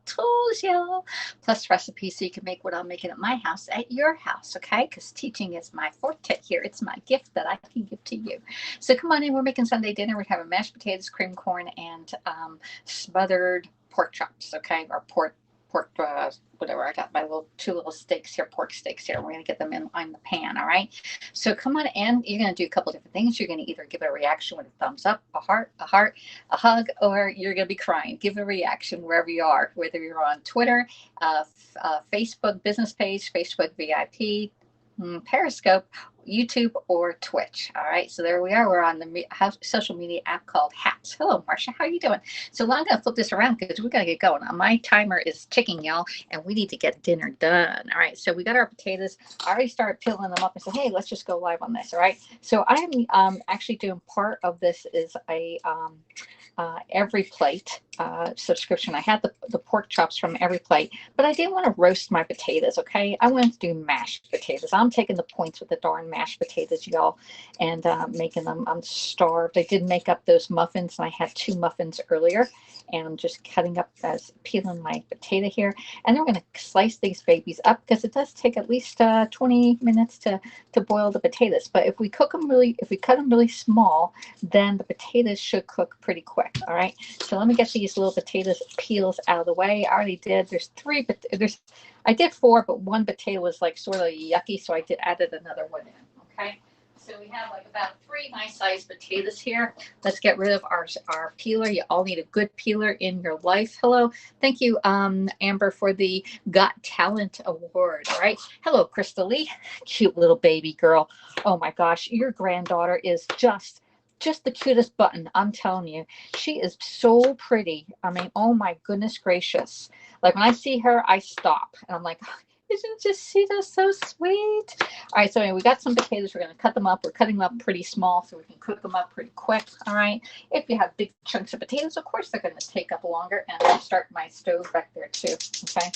tools, y'all, plus recipes so you can make what I'm making at my house at your house, okay? Because teaching is my forte here. It's my gift that I can give to you. So come on in. We're making Sunday dinner. We're having mashed potatoes, cream corn, and smothered pork chops, okay? Or pork, whatever. I got my two little steaks here, pork steaks here. We're going to get them in on the pan, all right? So come on in. You're going to do a couple different things. You're going to either give it a reaction with a thumbs up, a hug, or you're going to be crying. Give a reaction wherever you are, whether you're on Twitter, Facebook business page, Facebook VIP, Periscope, YouTube, or Twitch. All right, so there we are. We're on the social media app called Hats. Hello, Marcia. How are you doing? So I'm going to flip this around because we got to get going. My timer is ticking, y'all, and we need to get dinner done. All right, so we got our potatoes. I already started peeling them up and said, hey, let's just go live on this. All right, so I'm actually doing part of this is a Every Plate subscription. I had the pork chops from Every Plate, but I didn't want to roast my potatoes, okay? I wanted to do mashed potatoes. I'm taking the points with the darn mashed potatoes, y'all, and making them. I'm starved. I did make up those muffins, and I had 2 muffins earlier, and I'm just cutting up as peeling my potato here. And then we're going to slice these babies up because it does take at least 20 minutes to boil the potatoes. But if we cut them really small, then the potatoes should cook pretty quick. All right. So let me get these little potatoes peels out of the way. I already did. I did 4, but 1 potato was like sort of yucky, so I added another one in. Okay. So we have like about 3 nice sized potatoes here. Let's get rid of our peeler. You all need a good peeler in your life. Hello. Thank you, Amber, for the Got Talent Award. All right. Hello, Crystal Lee. Cute little baby girl. Oh my gosh. Your granddaughter is just the cutest button. I'm telling you, she is so pretty. I mean, oh my goodness gracious. Like when I see her, I stop and I'm like, isn't she just so sweet? All right, so anyway, we got some potatoes. We're going to cut them up. We're cutting them up pretty small so we can cook them up pretty quick. All right. If you have big chunks of potatoes, of course, they're going to take up longer. And I'll start my stove back there too. Okay.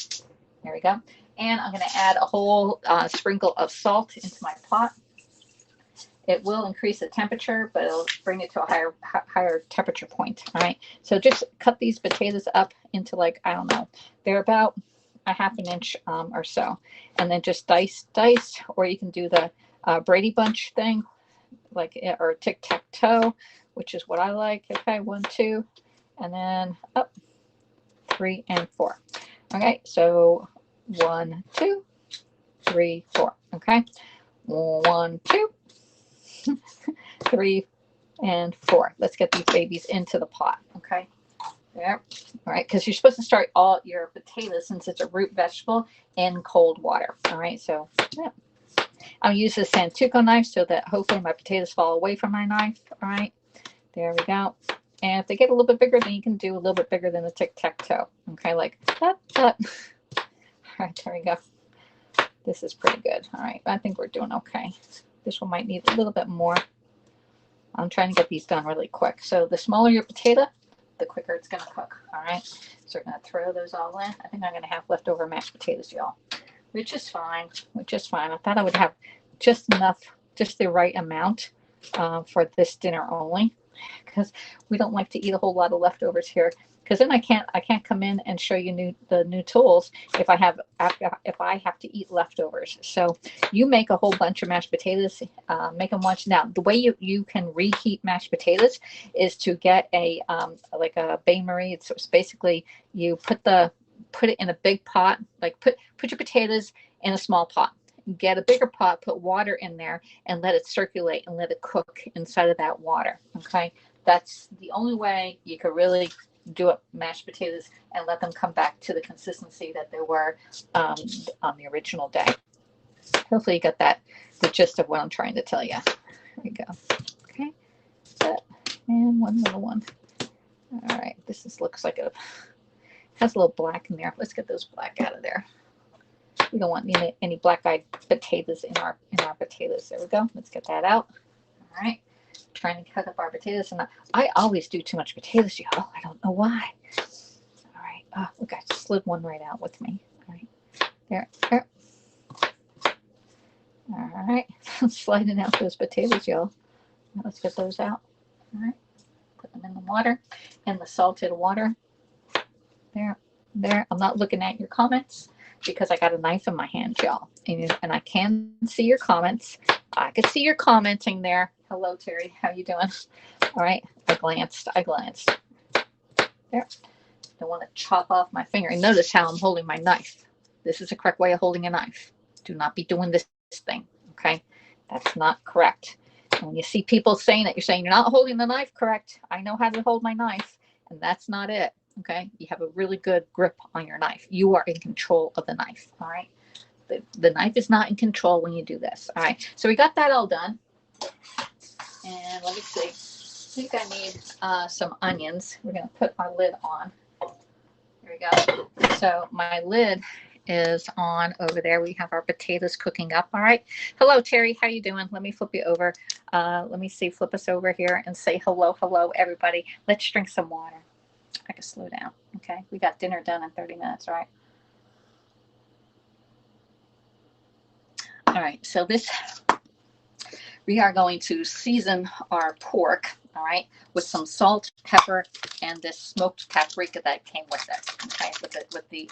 There we go. And I'm going to add a whole sprinkle of salt into my pot. It will increase the temperature, but it'll bring it to a higher temperature point. All right. So just cut these potatoes up into like, I don't know, they're about a half an inch or so. And then just dice, or you can do the Brady Bunch thing, like, or tic-tac-toe, which is what I like. Okay, 1, 2, and then up, 3 and 4. Okay, so 1, 2, 3, 4. Okay, 1, 2. 3 and 4. Let's get these babies into the pot. Okay. There. All right. Because you're supposed to start all your potatoes, since it's a root vegetable, in cold water. All right. So yeah. I'm using a Santoku knife so that hopefully my potatoes fall away from my knife. All right. There we go. And if they get a little bit bigger, then you can do a little bit bigger than the tic-tac-toe. Okay. Like that. All right. There we go. This is pretty good. All right. I think we're doing okay. This one might need a little bit more. I'm trying to get these done really quick. So the smaller your potato, the quicker it's going to cook. All right. So we're going to throw those all in. I think I'm going to have leftover mashed potatoes, y'all, which is fine. I thought I would have just enough, just the right amount for this dinner only, because we don't like to eat a whole lot of leftovers here. Because then I can't come in and show you the new tools if I have to eat leftovers. So you make a whole bunch of mashed potatoes, make them once. Now the way you can reheat mashed potatoes is to get a like a bain marie. It's basically you put it in a big pot, like put your potatoes in a small pot. Get a bigger pot, put water in there, and let it circulate and let it cook inside of that water. Okay, that's the only way you could really do up mashed potatoes and let them come back to the consistency that they were on the original day. Hopefully you got the gist of what I'm trying to tell you. There you go. Okay, and one little one. All right, this looks like has a little black in there. Let's get those black out of there. We don't want any black-eyed potatoes in our potatoes. There we go. Let's get that out. All right. Trying to cut up our potatoes, and I always do too much potatoes, y'all. I don't know why. All right. Oh, look, I slid one right out with me. All right. There. All right. I'm sliding out those potatoes, y'all. Now let's get those out. All right. Put them in the water, in the salted water. There. there. I'm not looking at your comments because I got a knife in my hand, y'all. And I can see your comments. I can see your commenting there. Hello, Terry. How you doing? All right. I glanced. There. Don't want to chop off my finger. And notice how I'm holding my knife. This is the correct way of holding a knife. Do not be doing this thing. Okay. That's not correct. And when you see people saying that, you're saying you're not holding the knife correct. I know how to hold my knife, and that's not it. Okay. You have a really good grip on your knife. You are in control of the knife. All right. The knife is not in control when you do this. All right. So we got that all done. And let me see. I think I need some onions. We're going to put our lid on. Here we go. So my lid is on over there. We have our potatoes cooking up. All right. Hello, Terry. How you doing? Let me flip you over. Let me see. Flip us over here and say hello, everybody. Let's drink some water. I can slow down. Okay. We got dinner done in 30 minutes, right? All right. So we are going to season our pork, all right, with some salt, pepper, and this smoked paprika that came with it, okay, with the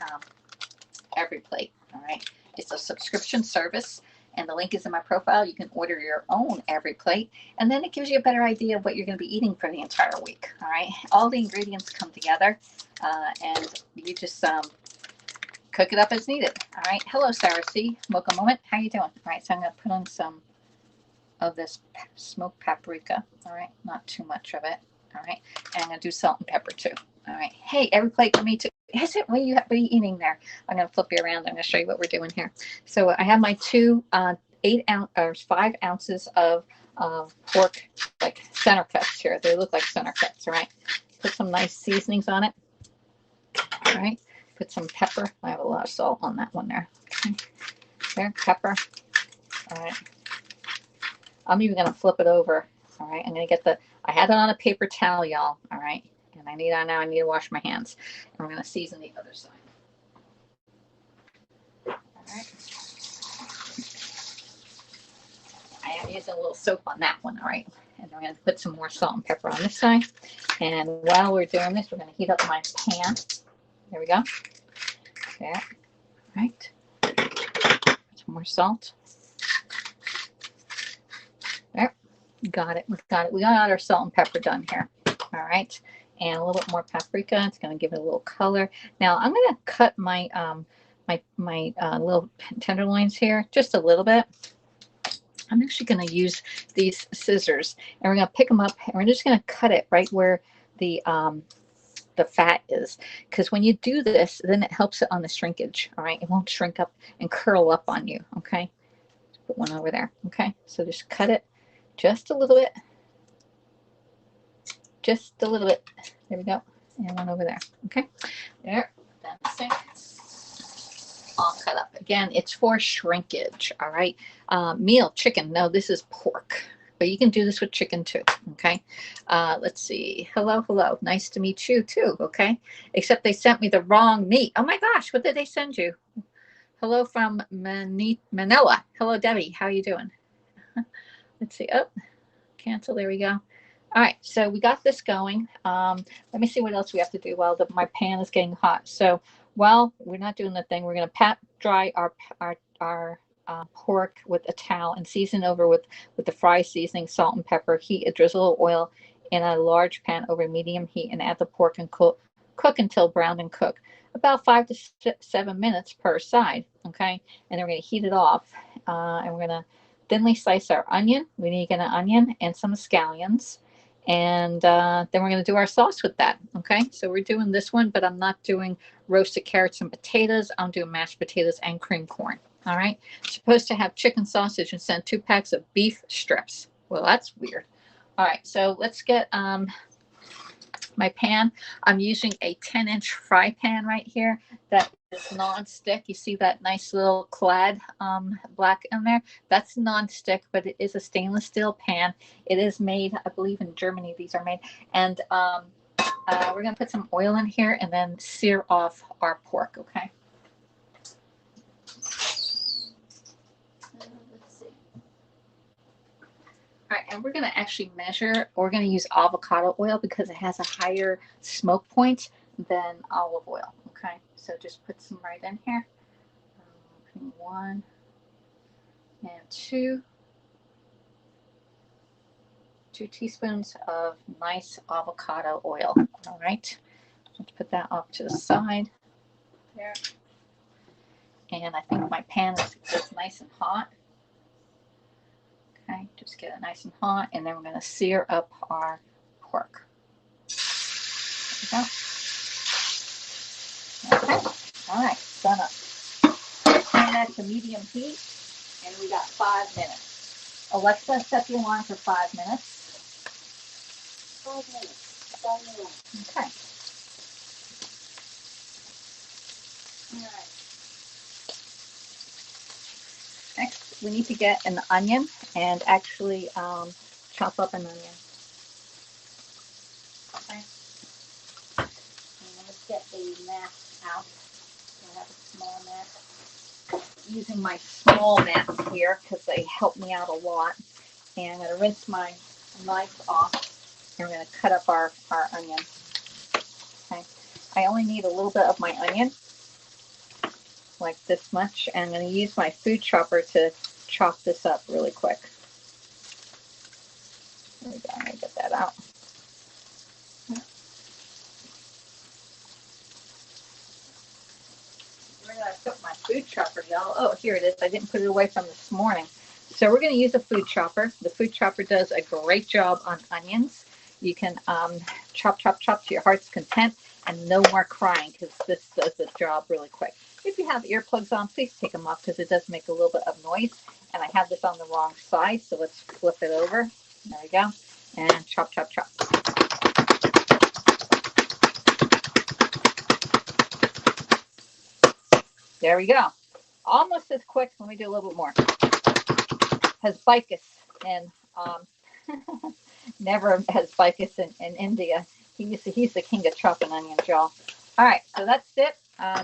every plate, all right. It's a subscription service, and the link is in my profile. You can order your own every plate, and then it gives you a better idea of what you're going to be eating for the entire week, all right. All the ingredients come together, and you just cook it up as needed, all right. Hello, Sarah C. Mocha Moment. How you doing? All right, so I'm going to put on some of this smoked paprika, all right, not too much of it, all right, and I'm going to do salt and pepper too, all right. Hey, every plate for me too. Is it? What are you eating there? I'm going to flip you around. I'm going to show you what we're doing here. So I have my 5 ounces of pork, like center cuts here. They look like center cuts, all right. Put some nice seasonings on it, all right. Put some pepper. I have a lot of salt on that one there. Okay. There, pepper, all right. I'm even going to flip it over. All right. I'm going to get I had it on a paper towel, y'all. All right. And I need to wash my hands. And we're going to season the other side. All right. I am using a little soap on that one. All right. And I'm going to put some more salt and pepper on this side. And while we're doing this, we're going to heat up my pan. There we go. There. All right. Put some more salt. There. Got it. We got our salt and pepper done here. All right. And a little bit more paprika. It's going to give it a little color. Now I'm going to cut my my little tenderloins here just a little bit. I'm actually going to use these scissors, and we're going to pick them up, and we're just going to cut it right where the fat is, because when you do this, then it helps it on the shrinkage. All right, it won't shrink up and curl up on you. Okay, put one over there. Okay, so just cut it just a little bit. Just a little bit. There we go. And one over there. Okay. There. That's all cut up. Again, it's for shrinkage. All right. Meal, chicken. No, this is pork. But you can do this with chicken too. Okay. Let's see. Hello. Nice to meet you too. Okay. Except they sent me the wrong meat. Oh my gosh. What did they send you? Hello from Manila. Hello, Debbie. How are you doing? Let's see. Oh, cancel. There we go. All right, so we got this going. Let me see what else we have to do while my pan is getting hot. So while we're not doing the thing, we're going to pat dry our pork with a towel and season over with the fry seasoning, salt and pepper. Heat a drizzle of oil in a large pan over medium heat and add the pork and cook until browned and cooked. About 5 to 7 minutes per side, okay? And then we're going to heat it off, and we're going to thinly slice our onion. We need to get an onion and some scallions. And then we're going to do our sauce with that. Okay, so we're doing this one, but I'm not doing roasted carrots and potatoes. I'm doing mashed potatoes and cream corn. All right, supposed to have chicken sausage and send 2 packs of beef strips. Well, that's weird. All right, so let's get my pan. I'm using a 10-inch fry pan right here that is non-stick. You see that nice little clad black in there? That's non-stick, but it is a stainless steel pan. It is made, I believe in Germany these are made. And we're going to put some oil in here and then sear off our pork, okay? All right, and we're going to actually measure, we're going to use avocado oil because it has a higher smoke point than olive oil, Okay, so just put some right in here. Putting 1 and 2 teaspoons of nice avocado oil. All right, let's put that off to the side there. And I think my pan is nice and hot. Okay, just get it nice and hot, and then we're going to sear up our pork. There we go. Okay, all right, done up. Turn that to medium heat, and we got 5 minutes. Alexa, set the alarm for 5 minutes. 5 minutes. 5 minutes. Okay. All right. Next, we need to get an onion and actually chop up an onion. Okay. And let's get the mats out. I have a small mat. Using my small mats here because they help me out a lot. And I'm going to rinse my knife off. And we're going to cut up our onion. Okay. I only need a little bit of my onion, like this much. And I'm going to use my food chopper to chop this up really quick. There we go. I'm going to get that out. Where did I put my food chopper, y'all? Oh, here it is. I didn't put it away from this morning. So we're going to use a food chopper. The food chopper does a great job on onions. You can chop, chop, chop to your heart's content and no more crying because this does the job really quick. If you have earplugs on, please take them off because it does make a little bit of noise. And I have this on the wrong side, so let's flip it over. There we go. And chop, chop, chop. There we go. Almost as quick. Let me do a little bit more. Hibiscus and never hibiscus in India. He's the king of chopping onions, y'all. All right, so that's it.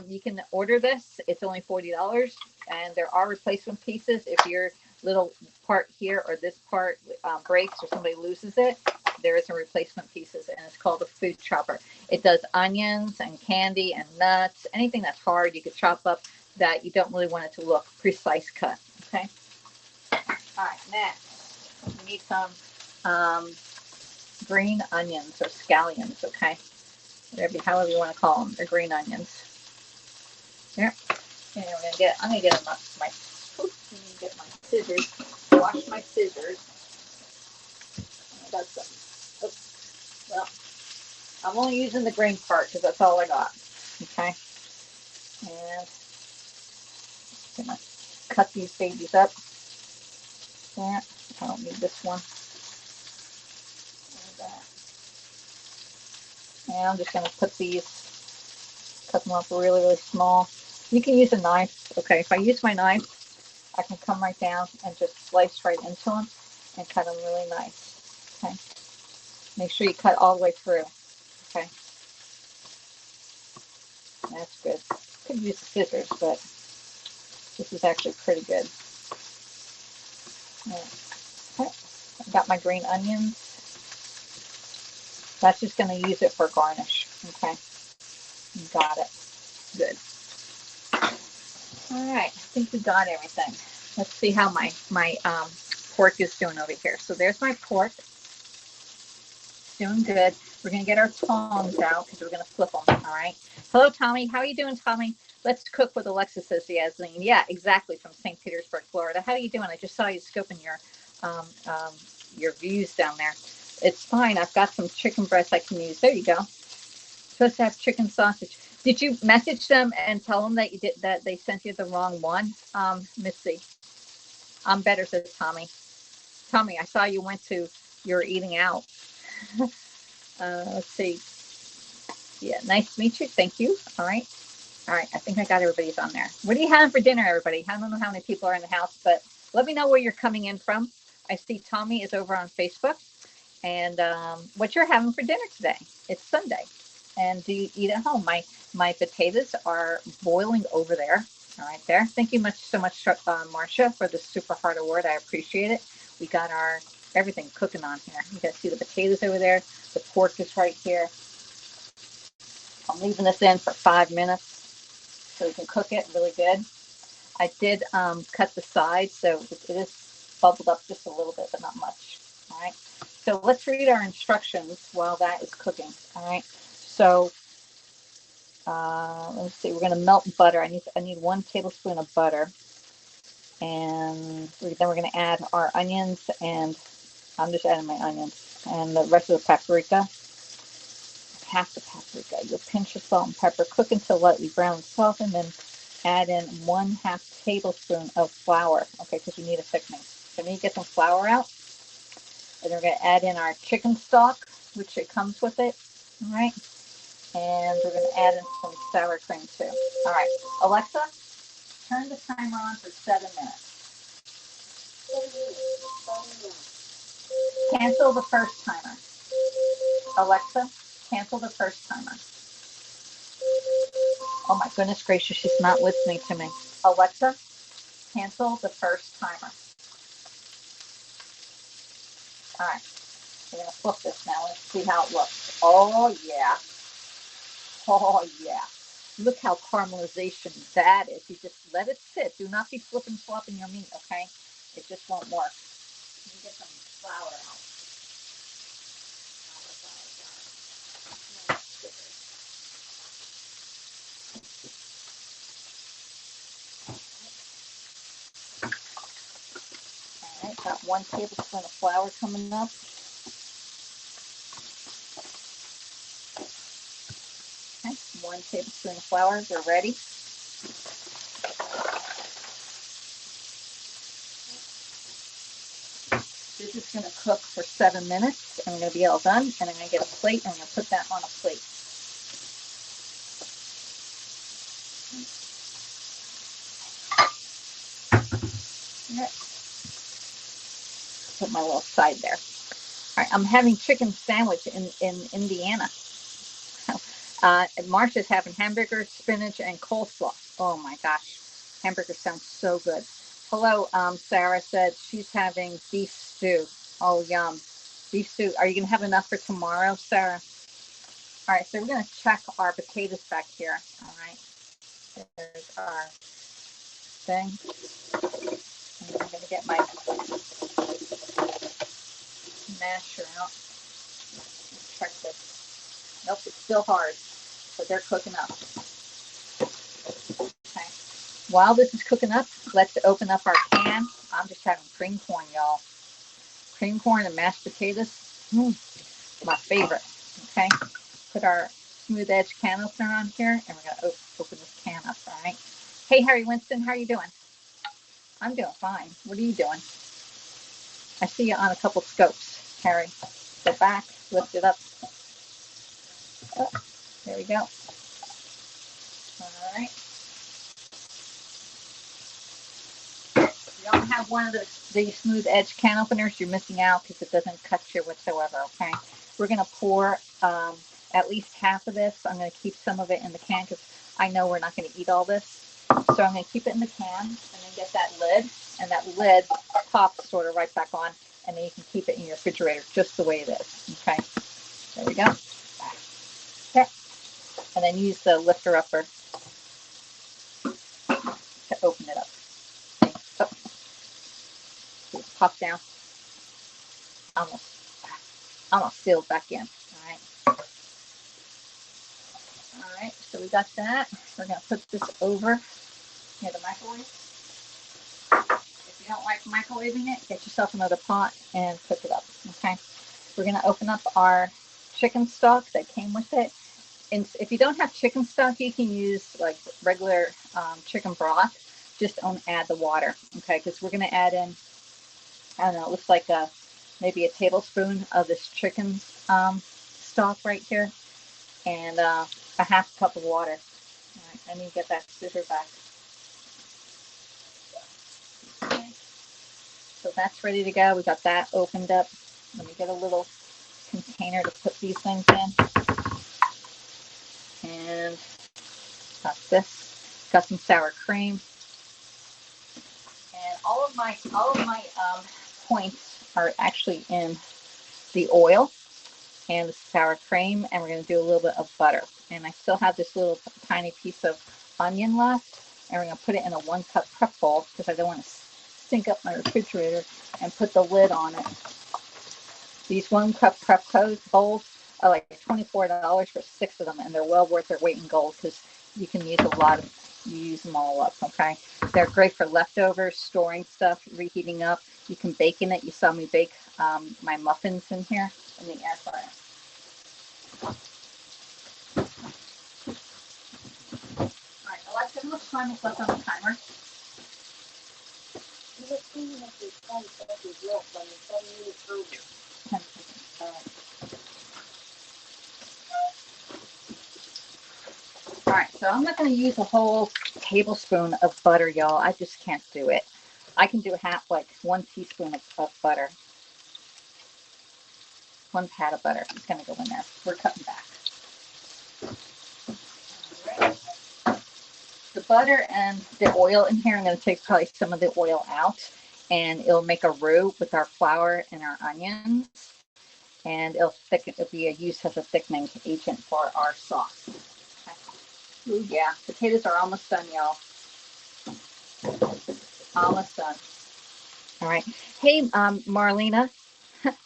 You can order this. It's only $40, and there are replacement pieces. If your little part here or this part breaks or somebody loses it, there is some replacement pieces, and it's called a food chopper. It does onions and candy and nuts, anything that's hard. You could chop up that you don't really want it to look precise cut. Okay. All right, next we need some green onions or scallions. Okay, however you want to call them. They're green onions. There. And I'm gonna get my scissors. Wash my scissors. I got some. Oh, well, I'm only using the green part because that's all I got. Okay. And I'm gonna cut these babies up. There. I don't need this one. And I'm just gonna put these, cut them up really, really small. You can use a knife. Okay, if I use my knife, I can come right down and just slice right into them and cut them really nice. Okay. Make sure you cut all the way through. Okay. That's good. Could use the scissors, but this is actually pretty good. Okay. I got my green onions. That's just going to use it for garnish. Okay. Got it. Good. All right, I think we got everything. Let's see how my pork is doing over here. So there's my pork. It's doing good. We're going to get our tongs out because we're going to flip them. All right. Hello, Tommy. How are you doing, Tommy? Let's cook with Alexis, says Yasmin. Yeah, exactly, from St. Petersburg, Florida. How are you doing? I just saw you scoping your views down there. It's fine. I've got some chicken breasts I can use. There you go. Supposed to have chicken sausage. Did you message them and tell them that you did that they sent you the wrong one? Missy, I'm better, says Tommy. Tommy, I saw you were eating out. Let's see. Yeah, nice to meet you. Thank you. All right. All right. I think I got everybody's on there. What are you having for dinner, everybody? I don't know how many people are in the house, but let me know where you're coming in from. I see Tommy is over on Facebook. And what you're having for dinner today. It's Sunday. And do you eat at home? My potatoes are boiling over there. All right, there. Thank you so much, Marcia, for the Super Heart Award. I appreciate it. We got our everything cooking on here. You guys see the potatoes over there. The pork is right here. I'm leaving this in for 5 minutes so we can cook it really good. I did cut the sides, so it is bubbled up just a little bit, but not much. All right. So let's read our instructions while that is cooking. All right. So let's see. We're going to melt butter. I need 1 tablespoon of butter, and then we're going to add our onions, and I'm just adding my onions and the rest of the paprika. Half the paprika. You'll pinch of salt and pepper. Cook until lightly brown and soften, then add in 1/2 tablespoon of flour. Okay, because you need a thickening. So then you get some flour out. And then we're going to add in our chicken stock, which it comes with it. All right. And we're going to add in some sour cream too. All right. Alexa, turn the timer on for 7 minutes. Cancel the first timer. Alexa, cancel the first timer. Oh my goodness gracious, she's not listening to me. Alexa, cancel the first timer. All right, we're going to flip this now. Let's see how it looks. Oh yeah. Oh yeah. Look how caramelization that is. You just let it sit. Do not be flipping flopping your meat, okay? It just won't work. Let me get some flour out. All right, got 1 tablespoon of flour coming up. Okay, 1 tablespoon of flour. We're ready. This is going to cook for 7 minutes, and we're going to be all done. And I'm going to get a plate, and I'm going to put that on a plate. Okay. Put my little side there. All right, I'm having chicken sandwich in Indiana. Marcia's having hamburger, spinach, and coleslaw. Oh my gosh, hamburger sounds so good. Hello, Sarah said she's having beef stew. Oh, yum. Beef stew. Are you going to have enough for tomorrow, Sarah? All right, so we're going to check our potatoes back here. All right, there's our thing. And I'm going to get my masher out. Check this. Nope, it's still hard, but they're cooking up. Okay. While this is cooking up, let's open up our can. I'm just having cream corn, y'all. Cream corn and mashed potatoes. My favorite. Okay. Put our smooth edge can opener on here, and we're going to open this can up, all right? Hey, Harry Winston, how are you doing? I'm doing fine. What are you doing? I see you on a couple scopes, Harry. Go back, lift it up. Oh, there we go. All right. If you don't have one of the smooth edge can openers, you're missing out because it doesn't cut you whatsoever, okay? We're going to pour at least half of this. I'm going to keep some of it in the can because I know we're not going to eat all this. So I'm going to keep it in the can and then get that lid, and that lid pops sort of right back on, and then you can keep it in your refrigerator just the way it is. Okay, there we go. Okay, and then use the lifter upper to open it up. Oh, pop down. Almost sealed back in. All right. All right, so we got that. We're going to put this over near the microwave. If you don't like microwaving it, get yourself another pot and cook it up, okay? We're going to open up our chicken stock that came with it. And if you don't have chicken stock, you can use like regular chicken broth. Just don't add the water, okay? Because we're going to add in, I don't know, it looks like maybe a tablespoon of this chicken stock right here, and a half cup of water. All right, I need to get that scissor back. Okay. So that's ready to go. We got that opened up. Let me get a little container to put these things in. And got this. Got some sour cream. And all of my points are actually in the oil. and the sour cream, and we're going to do a little bit of butter. And I still have this little tiny piece of onion left, and we're going to put it in a 1-cup prep bowl because I don't want to stink up my refrigerator, and put the lid on it. These 1-cup prep bowls are like $24 for 6 of them, and they're well worth their weight in gold because you can use a lot of, you use them all up, okay? They're great for leftovers, storing stuff, reheating up. You can bake in it. You saw me bake my muffins in here in the air fryer. All right, Alexa, how much time is left on the timer? 10 seconds. All right. All right, so I'm not going to use a whole tablespoon of butter, y'all. I just can't do it. I can do half, like 1 teaspoon of butter. 1 pat of butter is going to go in there. We're cutting back. Right. The butter and the oil in here, I'm going to take probably some of the oil out, and it'll make a roux with our flour and our onions, and it'll be used as a thickening agent for our sauce. Okay. Ooh, yeah, potatoes are almost done, y'all. Almost done. All right. Hey, Marlena,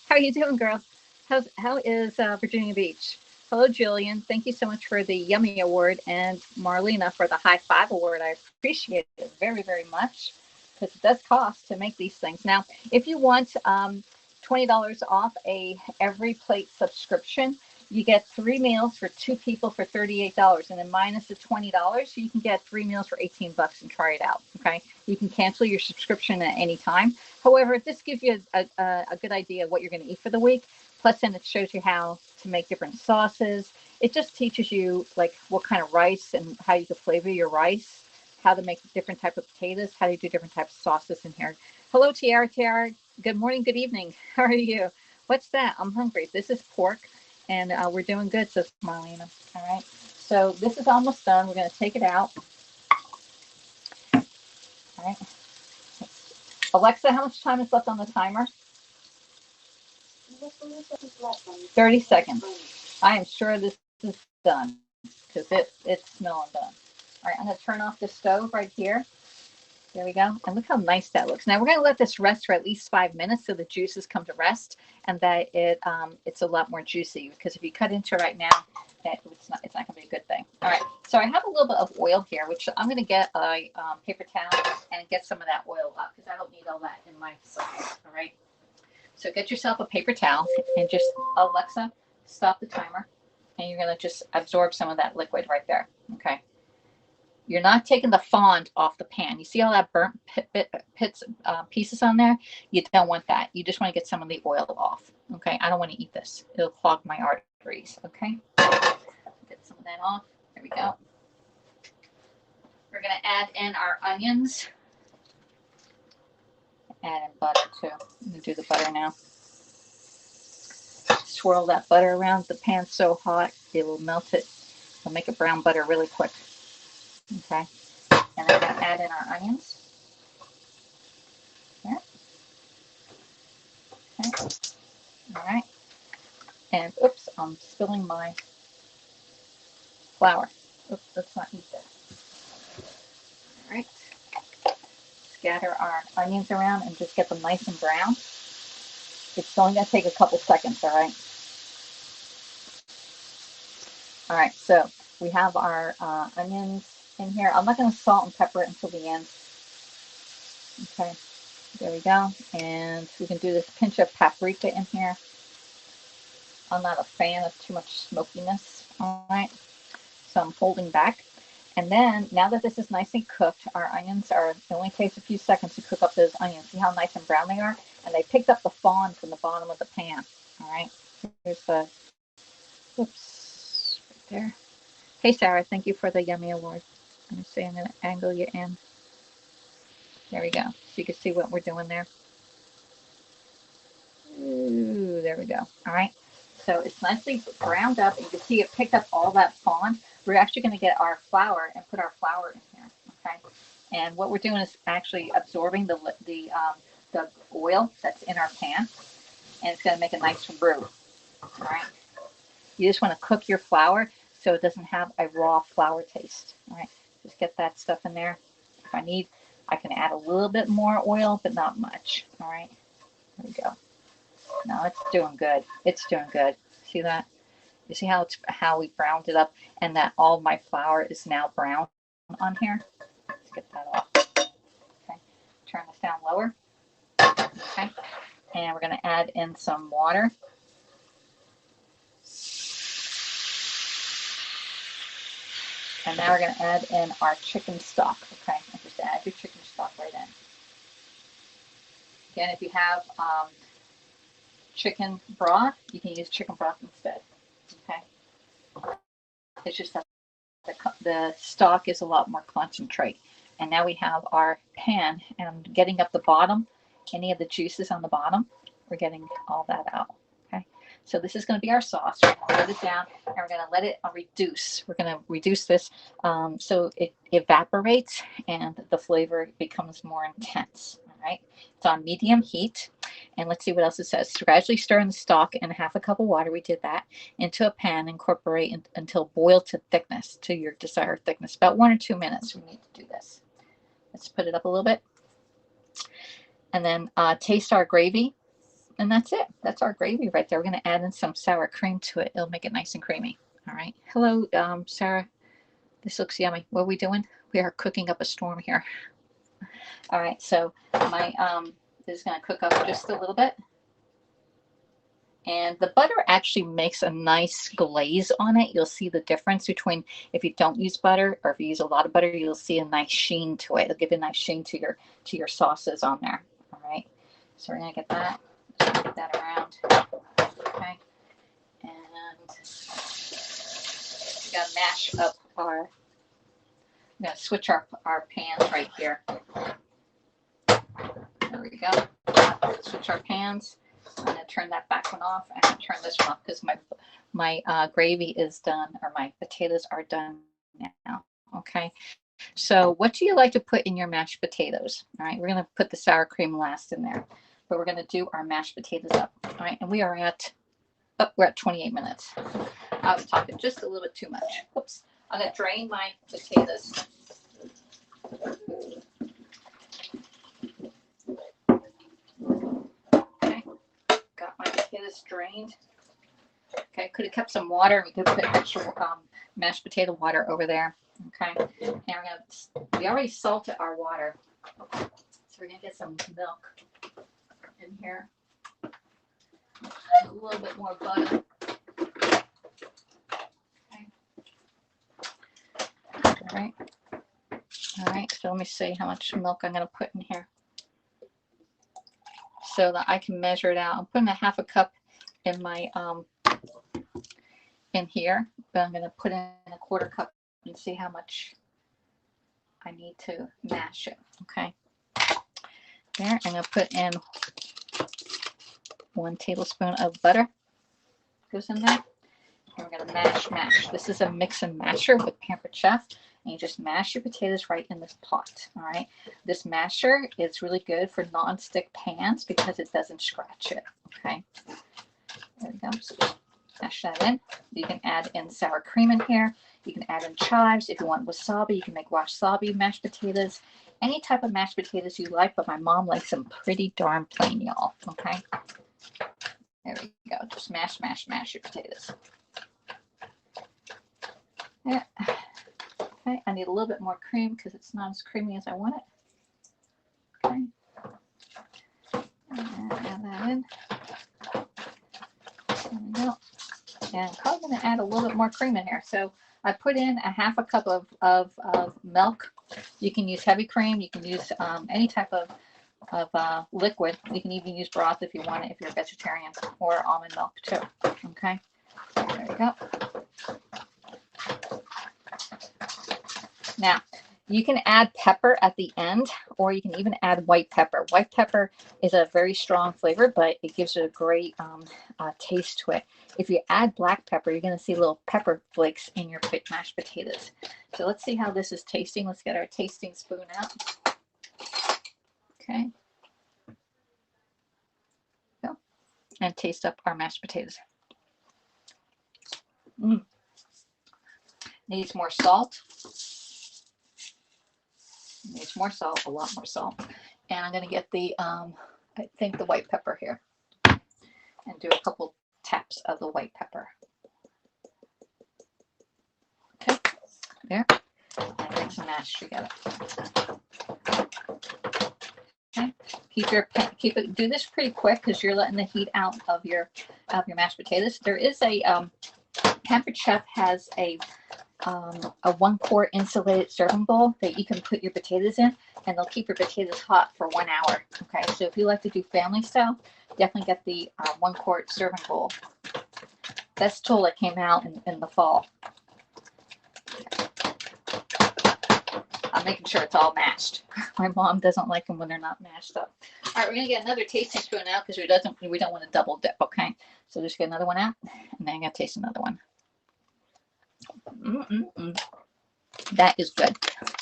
how you doing, girl? How is Virginia Beach? Hello, Jillian. Thank you so much for the Yummy Award, and Marlena for the High Five Award. I appreciate it very, very much because it does cost to make these things. Now, if you want $20 off a every plate subscription, you get 3 meals for 2 people for $38, and then minus the $20, you can get 3 meals for $18 and try it out. Okay, you can cancel your subscription at any time. However, this gives you a good idea of what you're going to eat for the week. Plus, then it shows you how to make different sauces. It just teaches you like what kind of rice and how you can flavor your rice, how to make different type of potatoes, how to do different types of sauces in here. Hello, Tiara. Tiara. Good morning. Good evening. How are you? What's that? I'm hungry. This is pork, and we're doing good, says Marlena. All right. So this is almost done. We're going to take it out. All right. Alexa, how much time is left on the timer? 30 seconds. I am sure this is done because it's smelling done. All right, I'm going to turn off the stove right here. There we go. And look how nice that looks. Now we're going to let this rest for at least 5 minutes so the juices come to rest and that it's a lot more juicy, because if you cut into it right now, it's not going to be a good thing. All right, so I have a little bit of oil here, which I'm going to get a paper towel and get some of that oil up because I don't need all that in my sauce. All right. So get yourself a paper towel and just, Alexa, stop the timer. And you're going to just absorb some of that liquid right there. Okay. You're not taking the fond off the pan. You see all that burnt pieces on there? You don't want that. You just want to get some of the oil off. Okay. I don't want to eat this. It'll clog my arteries. Okay. Get some of that off. There we go. We're going to add in our onions. Add in butter too. I'm going to do the butter now. Swirl that butter around. The pan's so hot, it will melt it. It'll make it brown butter really quick. Okay. And then we're going to add in our onions. Here. Okay. All right. And oops, I'm spilling my flour. Oops, let's not eat that. All right. Scatter our onions around and just get them nice and brown. It's only going to take a couple seconds, all right? All right, so we have our onions in here. I'm not going to salt and pepper it until the end. Okay, there we go. And we can do this pinch of paprika in here. I'm not a fan of too much smokiness, all right? So I'm holding back. And then, now that this is nicely cooked, our onions are, it only takes a few seconds to cook up those onions. See how nice and brown they are? And they picked up the fond from the bottom of the pan. All right, here's the, whoops, right there. Hey, Sarah, thank you for the Yummy Award. Let me see, I'm going to angle you in. There we go. So you can see what we're doing there. Ooh, there we go. All right. So it's nicely browned up, and you can see it picked up all that fond. We're actually going to get our flour and put our flour in here. Okay. And what we're doing is actually absorbing the oil that's in our pan, and it's going to make a nice roux. All right. You just want to cook your flour so it doesn't have a raw flour taste. All right, just get that stuff in there. If I need, I can add a little bit more oil, but not much. All right, there we go. Now it's doing good. It's doing good. See that? You see how we browned it up, and that all my flour is now brown on here. Let's get that off. Okay, turn this down lower. Okay, and we're going to add in some water. And now we're going to add in our chicken stock. Okay, and just add your chicken stock right in. Again, if you have chicken broth, you can use chicken broth instead. Okay, it's just that the stock is a lot more concentrate. And now we have our pan, and I'm getting up the bottom, any of the juices on the bottom, we're getting all that out. Okay, so this is going to be our sauce. We're going to put it down, and we're going to let it reduce. We're going to reduce this so it evaporates and the flavor becomes more intense. All right, it's on medium heat. And let's see what else it says. So gradually stir in the stock and half a cup of water. We did that into a pan. Incorporate until boil to thickness, to your desired thickness. About 1 or 2 minutes. We need to do this. Let's put it up a little bit. And then taste our gravy. And that's it. That's our gravy right there. We're going to add in some sour cream to it. It'll make it nice and creamy. All right. Hello, Sarah. This looks yummy. What are we doing? We are cooking up a storm here. All right. So my this is going to cook up just a little bit. And the butter actually makes a nice glaze on it. You'll see the difference between if you don't use butter or if you use a lot of butter, you'll see a nice sheen to it. It'll give you a nice sheen to your sauces on there. All right. So we're going to get that. Just get that around. Okay. And we got to mash up our, I'm going to switch our pans right here. There we go. Switch our pans. I'm going to turn that back one off and turn this one off because my gravy is done, or my potatoes are done now. Okay. So what do you like to put in your mashed potatoes? All right. We're going to put the sour cream last in there, but we're going to do our mashed potatoes up. All right. And we are at, we're at 28 minutes. I was talking just a little bit too much. Oops. I'm going to drain my potatoes. Got my potatoes drained. Okay, could have kept some water. We could put extra mashed potato water over there. Okay, and we already salted our water, so we're gonna get some milk in here. A little bit more butter. Okay. All right. So let me see how much milk I'm gonna put in here, so that I can measure it out. I'm putting a half a cup in my in here, but I'm going to put in a quarter cup and see how much I need to mash it. Okay, there. I'm going to put in 1 tablespoon of butter. Goes in there. And we're going to mash. This is a mix and masher with Pampered Chef. And you just mash your potatoes right in this pot. All right. This masher is really good for non-stick pans because it doesn't scratch it. Okay. There we go. So just mash that in. You can add in sour cream in here. You can add in chives. If you want wasabi, you can make wasabi mashed potatoes. Any type of mashed potatoes you like, but my mom likes them pretty darn plain, y'all. Okay. There we go. Just mash your potatoes. Yeah. Okay, I need a little bit more cream because it's not as creamy as I want it. Okay. And add that in. There we go. And I'm probably going to add a little bit more cream in here. So I put in a half a cup of milk. You can use heavy cream. You can use any type of liquid. You can even use broth if you want it, if you're a vegetarian, or almond milk too. Okay. There we go. Now, you can add pepper at the end, or you can even add white pepper. White pepper is a very strong flavor, but it gives it a great taste to it. If you add black pepper, you're going to see little pepper flakes in your mashed potatoes. So let's see how this is tasting. Let's get our tasting spoon out. Okay. Go. And taste up our mashed potatoes. Needs more salt. Needs more salt, a lot more salt. And I'm going to get the, I think the white pepper here. And do a couple taps of the white pepper. Okay, there. And mix and mash together. Okay, keep it. Do this pretty quick because you're letting the heat out of your mashed potatoes. There is a Pampered Chef has a 1 quart insulated serving bowl that you can put your potatoes in, and they'll keep your potatoes hot for 1 hour. Okay, so if you like to do family style, definitely get the 1 quart serving bowl. That's tool that came out in the fall. I'm making sure it's all mashed. My mom doesn't like them when they're not mashed up. All right, we're gonna get another tasting spoon out because we don't want to double dip. Okay, so just get another one out, and then I'm gonna taste another one. That is good.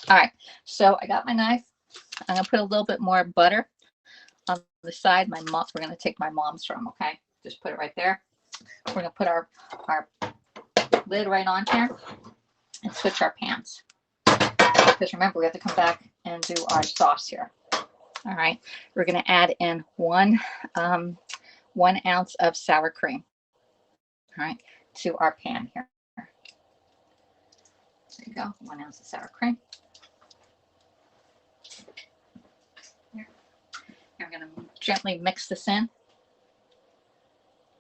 All right, so I got my knife. I'm gonna put a little bit more butter on the side. We're gonna take my mom's from. Okay, just put it right there. We're gonna put our lid right on here and switch our pans. Because remember, we have to come back and do our sauce here. All right, we're gonna add in 1 ounce of sour cream. All right, to our pan here. There you go, 1 ounce of sour cream. Here. And we're going to gently mix this in.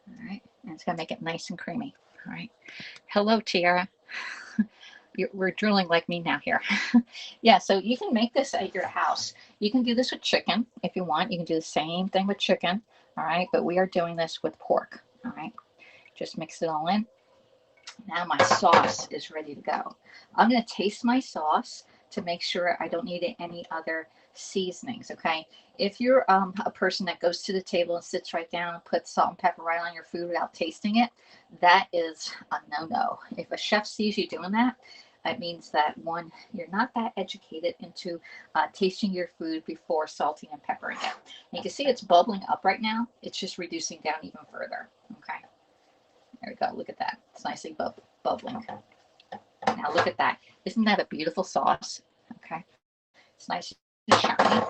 All right, and it's going to make it nice and creamy. All right. Hello, Tiara. We're drooling like me now here. Yeah, so you can make this at your house. You can do this with chicken if you want. You can do the same thing with chicken. All right, but we are doing this with pork. All right, just mix it all in. Now my sauce is ready to go. I'm going to taste my sauce to make sure I don't need any other seasonings, okay? If you're a person that goes to the table and sits right down and puts salt and pepper right on your food without tasting it, that is a no-no. If a chef sees you doing that, it means that, one, you're not that educated into tasting your food before salting and peppering it. And you can see it's bubbling up right now. It's just reducing down even further, okay? There we go. Look at that. It's nicely bubbling. Now look at that. Isn't that a beautiful sauce? Okay. It's nice and shiny. All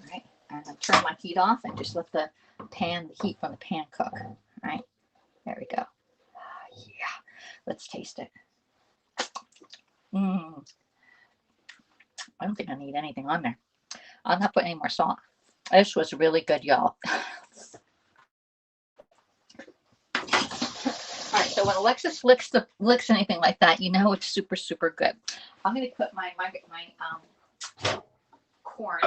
right. I'm going to turn my heat off and just let the heat from the pan cook. All right. There we go. Yeah. Let's taste it. I don't think I need anything on there. I'm not putting any more salt. This was really good, y'all. All right, so when Alexis licks anything like that, you know it's super, super good. I'm going to put my corn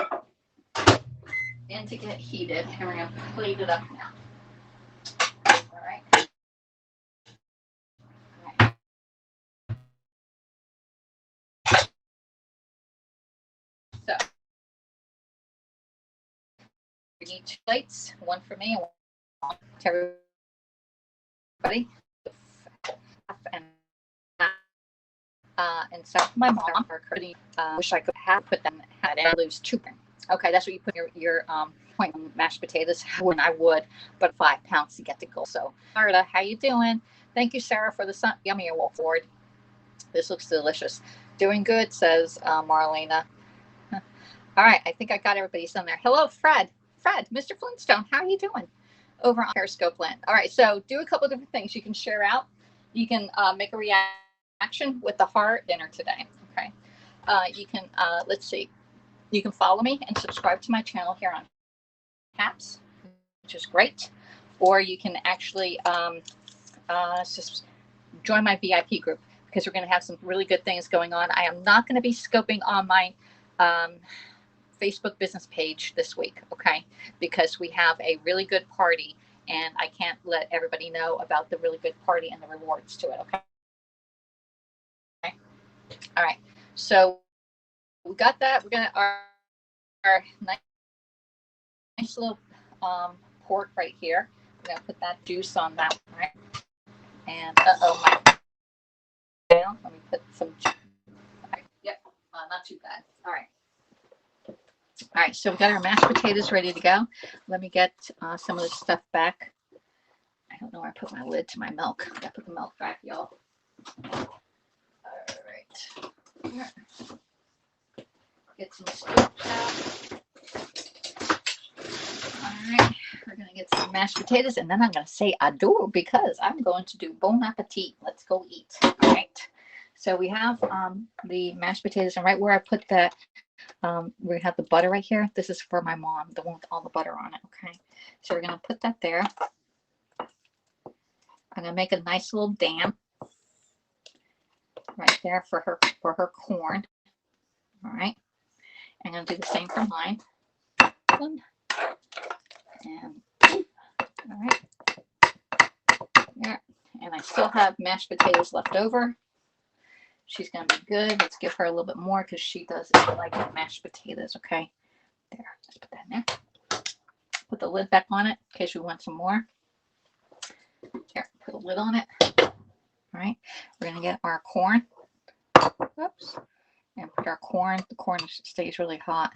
in to get heated, and we're going to plate it up now. All right. So we need 2 plates, one for me and one for everybody. And so my mom, wish I could have put them had I lose 2 pounds. Okay, that's what you put your point on mashed potatoes when I would, but 5 pounds to get to go. So Marta, how you doing? Thank you, Sarah, for the yummy walk forward. This looks delicious. Doing good, says Marlena. All right, I think I got everybody's on there. Hello, Fred, Mr. Flintstone, how are you doing over on Periscope Land? All right, so do a couple of different things. You can share out. You can make a reaction with the heart dinner today. Okay, you can let's see. You can follow me and subscribe to my channel here on Caps, which is great. Or you can actually just join my VIP group because we're going to have some really good things going on. I am not going to be scoping on my Facebook business page this week, okay? Because we have a really good party and I can't let everybody know about the really good party and the rewards to it, okay? All right, so we got that. We're gonna our nice little pork right here. We're gonna put that juice on that, right? And let me put some. Right. Yep, not too bad. All right. All right, so we got our mashed potatoes ready to go. Let me get some of this stuff back. I don't know where I put my lid to my milk. I put the milk back, y'all. All right. Here. Get some scoops out. All right. We're going to get some mashed potatoes, and then I'm going to say adieu because I'm going to do bon appetit. Let's go eat. All right. So we have the mashed potatoes, and right where I put that, we have the butter right here. This is for my mom, the one with all the butter on it. Okay. So we're going to put that there. I'm going to make a nice little dam right there for her corn. All right. I'm going to do the same for mine. One and two. All right. There. And I still have mashed potatoes left over. She's going to be good. Let's give her a little bit more because she does like mashed potatoes. Okay. There. Let's put that in there. Put the lid back on it in case we want some more. Here, put a lid on it. All right. We're going to get our corn. Oops. And put our corn. The corn stays really hot.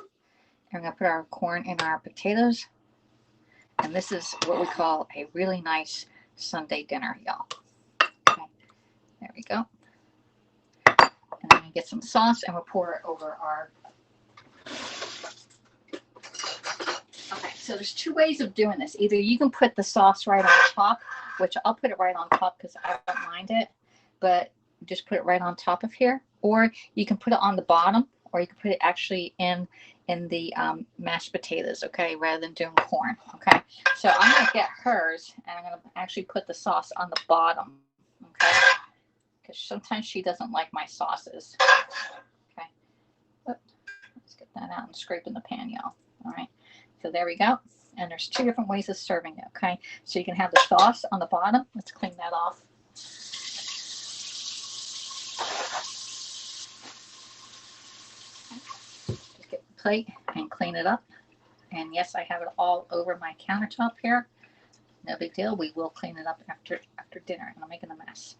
And we're going to put our corn in our potatoes. And this is what we call a really nice Sunday dinner, y'all. Okay. There we go. And then we get some sauce and we'll pour it over our. Okay, so there's two ways of doing this. Either you can put the sauce right on top, which I'll put it right on top because I don't mind it, but just put it right on top of here. Or you can put it on the bottom, or you can put it actually in the mashed potatoes, okay, rather than doing corn, okay. So I'm going to get hers, and I'm going to actually put the sauce on the bottom, okay, because sometimes she doesn't like my sauces, okay. Let's get that out and scrape in the pan, y'all. All right, so there we go. And there's two different ways of serving it, okay. So you can have the sauce on the bottom. Let's clean that off. Just get the plate and clean it up. And yes, I have it all over my countertop here. No big deal. We will clean it up after dinner. And I'm making a mess.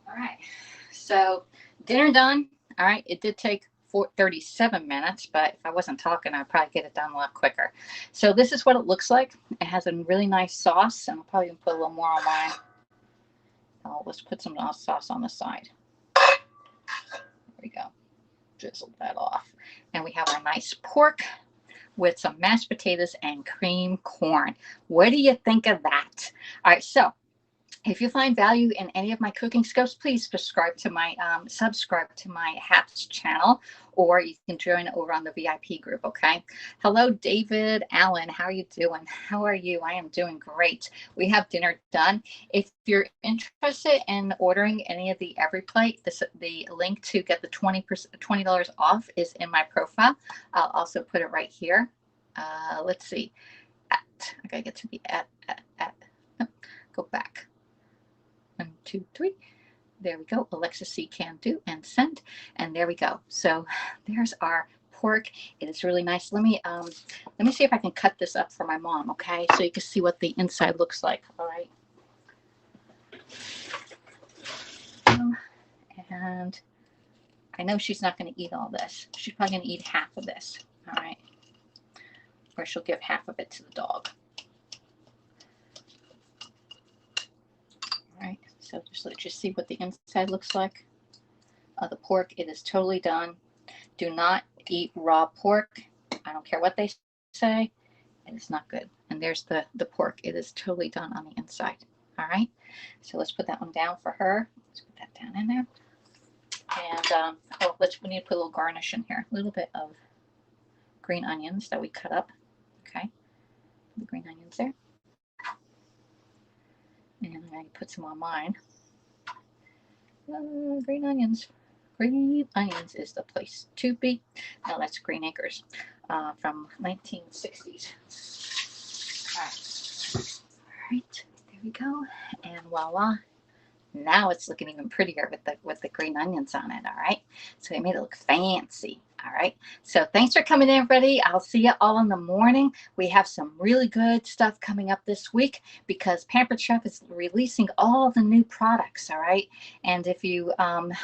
All right. So dinner done. All right. It did take 37 minutes, but if I wasn't talking, I'd probably get it done a lot quicker. So this is what it looks like. It has a really nice sauce, and I'll probably put a little more on mine. Oh, let's put some sauce on the side. There we go. Drizzle that off. And we have our nice pork with some mashed potatoes and cream corn. What do you think of that? All right, so if you find value in any of my cooking skills, please subscribe to my HAPS channel, or you can join over on the VIP group, okay? Hello, David Allen. How are you doing? How are you? I am doing great. We have dinner done. If you're interested in ordering any of the Every Plate, the link to get the $20 off is in my profile. I'll also put it right here. Let's see. I gotta get to the go back. 1, 2, 3. There we go. AlexisC, CanDo, and send. And there we go. So there's our pork. It is really nice. Let me see if I can cut this up for my mom, okay? So you can see what the inside looks like. All right. And I know she's not going to eat all this. She's probably going to eat half of this. All right. Or she'll give half of it to the dog. All right. So just let you see what the inside looks like. The pork, it is totally done. Do not eat raw pork. I don't care what they say. It is not good. And there's the pork. It is totally done on the inside. All right. So let's put that one down for her. Let's put that down in there. And we need to put a little garnish in here. A little bit of green onions that we cut up. Okay. The green onions there. And I'm going to put some on mine. Green onions. Green onions is the place to be. No, that's Green Acres from 1960s. All right, there we go. And voila. Now it's looking even prettier with the green onions on it. All right. So we made it look fancy. All right. So thanks for coming in, everybody. I'll see you all in the morning. We have some really good stuff coming up this week because Pampered Chef is releasing all the new products. All right. And if you,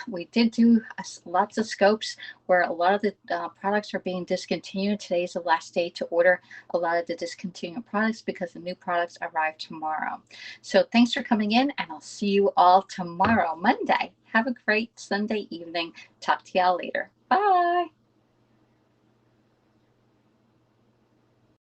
we did do lots of scopes where a lot of the products are being discontinued. Today's the last day to order a lot of the discontinued products because the new products arrive tomorrow. So thanks for coming in, and I'll see you all tomorrow, Monday. Have a great Sunday evening. Talk to y'all later. Bye.